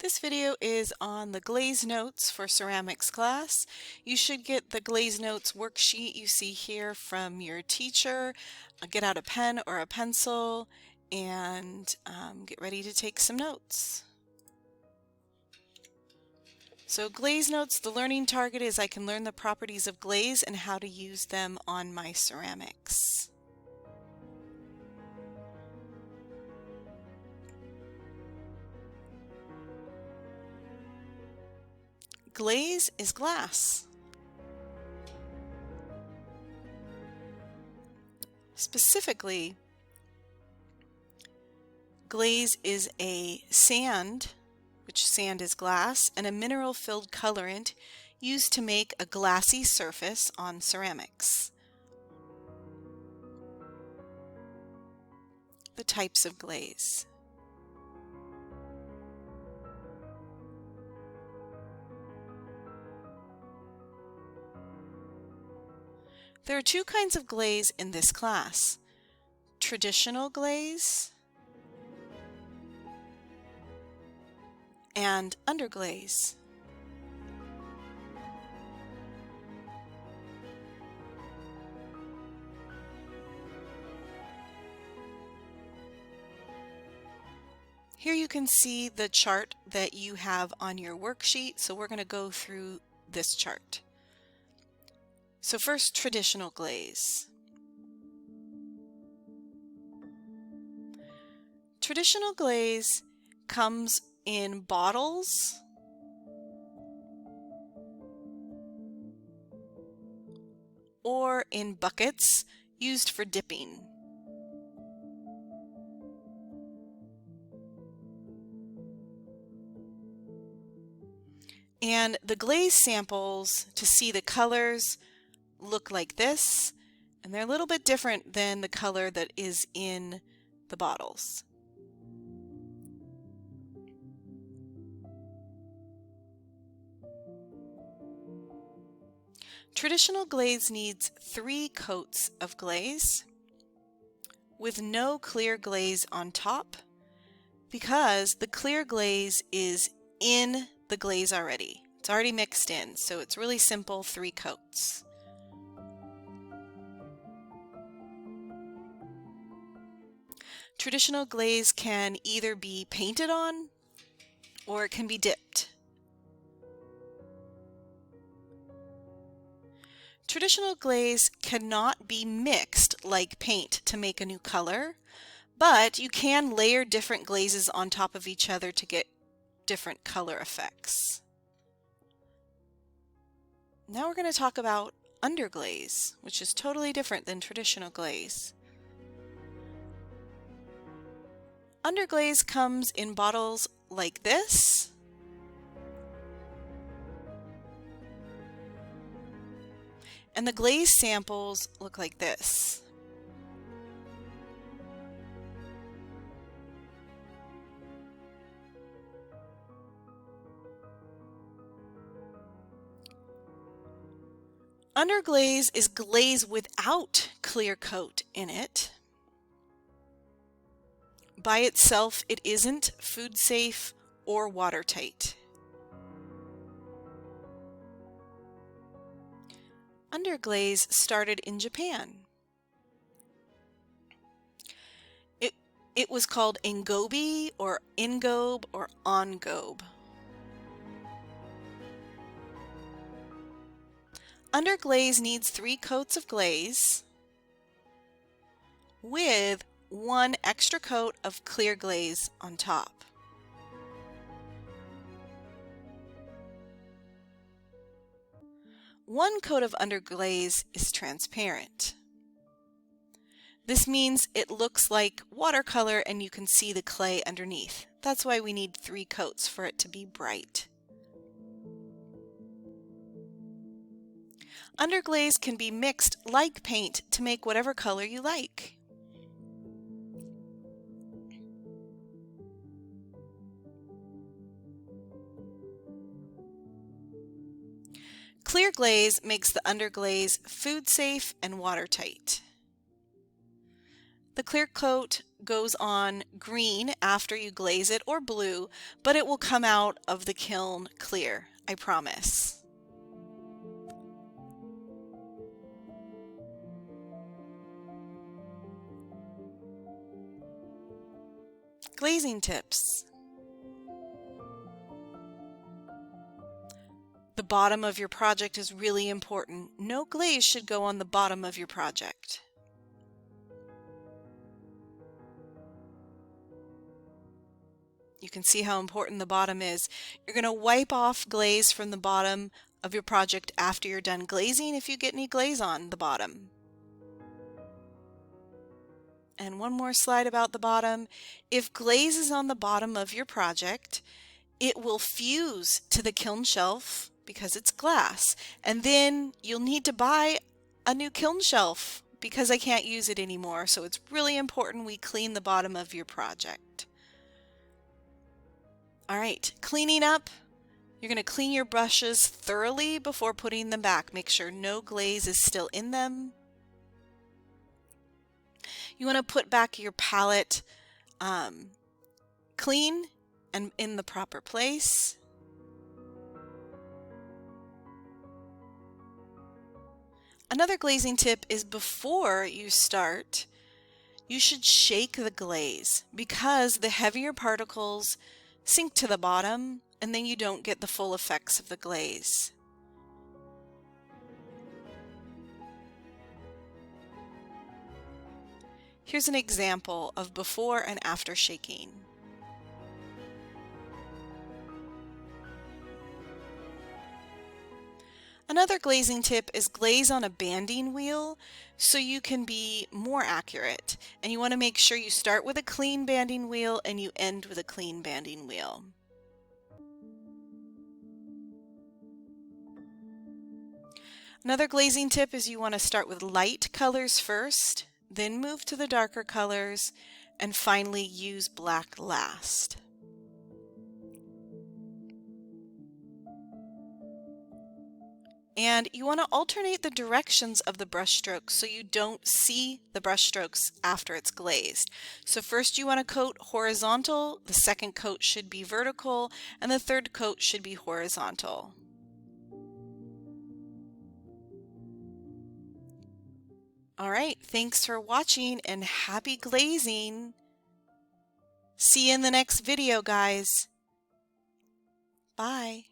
This video is on the Glaze Notes for Ceramics class. You should get the Glaze Notes worksheet you see here from your teacher. Get out a pen or a pencil and get ready to take some notes. So Glaze Notes, the learning target is I can learn the properties of glaze and how to use them on my ceramics. Glaze is glass. Specifically, glaze is a sand, which sand is glass, and a mineral-filled colorant used to make a glassy surface on ceramics. The types of glaze. There are two kinds of glaze in this class: traditional glaze and underglaze. Here you can see the chart that you have on your worksheet, so we're going to go through this chart. So first, traditional glaze. Traditional glaze comes in bottles or in buckets used for dipping. And the glaze samples, to see the colors, look like this, and they're a little bit different than the color that is in the bottles. Traditional glaze needs 3 coats of glaze with no clear glaze on top because the clear glaze is in the glaze already. It's already mixed in, so it's really simple, 3 coats. Traditional glaze can either be painted on or it can be dipped. Traditional glaze cannot be mixed like paint to make a new color, but you can layer different glazes on top of each other to get different color effects. Now we're going to talk about underglaze, which is totally different than traditional glaze. Underglaze comes in bottles like this, and the glaze samples look like this. Underglaze is glaze without clear coat in it. By itself, it isn't food safe or watertight. Underglaze started in Japan. It was called engobe or ingobe or ongobe. Underglaze needs 3 coats of glaze with 1 extra coat of clear glaze on top. One coat of underglaze is transparent. This means it looks like watercolor and you can see the clay underneath. That's why we need 3 coats for it to be bright. Underglaze can be mixed like paint to make whatever color you like. Clear glaze makes the underglaze food safe and watertight. The clear coat goes on green after you glaze it, or blue, but it will come out of the kiln clear, I promise. Glazing tips. The bottom of your project is really important. No glaze should go on the bottom of your project. You can see how important the bottom is. You're going to wipe off glaze from the bottom of your project after you're done glazing if you get any glaze on the bottom. And one more slide about the bottom. If glaze is on the bottom of your project, it will fuse to the kiln shelf because it's glass. And then you'll need to buy a new kiln shelf because I can't use it anymore. So it's really important we clean the bottom of your project. All right, cleaning up. You're going to clean your brushes thoroughly before putting them back. Make sure no glaze is still in them. You want to put back your palette clean and in the proper place. Another glazing tip is before you start, you should shake the glaze because the heavier particles sink to the bottom and then you don't get the full effects of the glaze. Here's an example of before and after shaking. Another glazing tip is glaze on a banding wheel so you can be more accurate. And you want to make sure you start with a clean banding wheel and you end with a clean banding wheel. Another glazing tip is you want to start with light colors first, then move to the darker colors, and finally use black last. And you want to alternate the directions of the brush strokes so you don't see the brush strokes after it's glazed. So first you want to coat horizontal, the second coat should be vertical, and the third coat should be horizontal. All right, thanks for watching and happy glazing. See you in the next video, guys. Bye.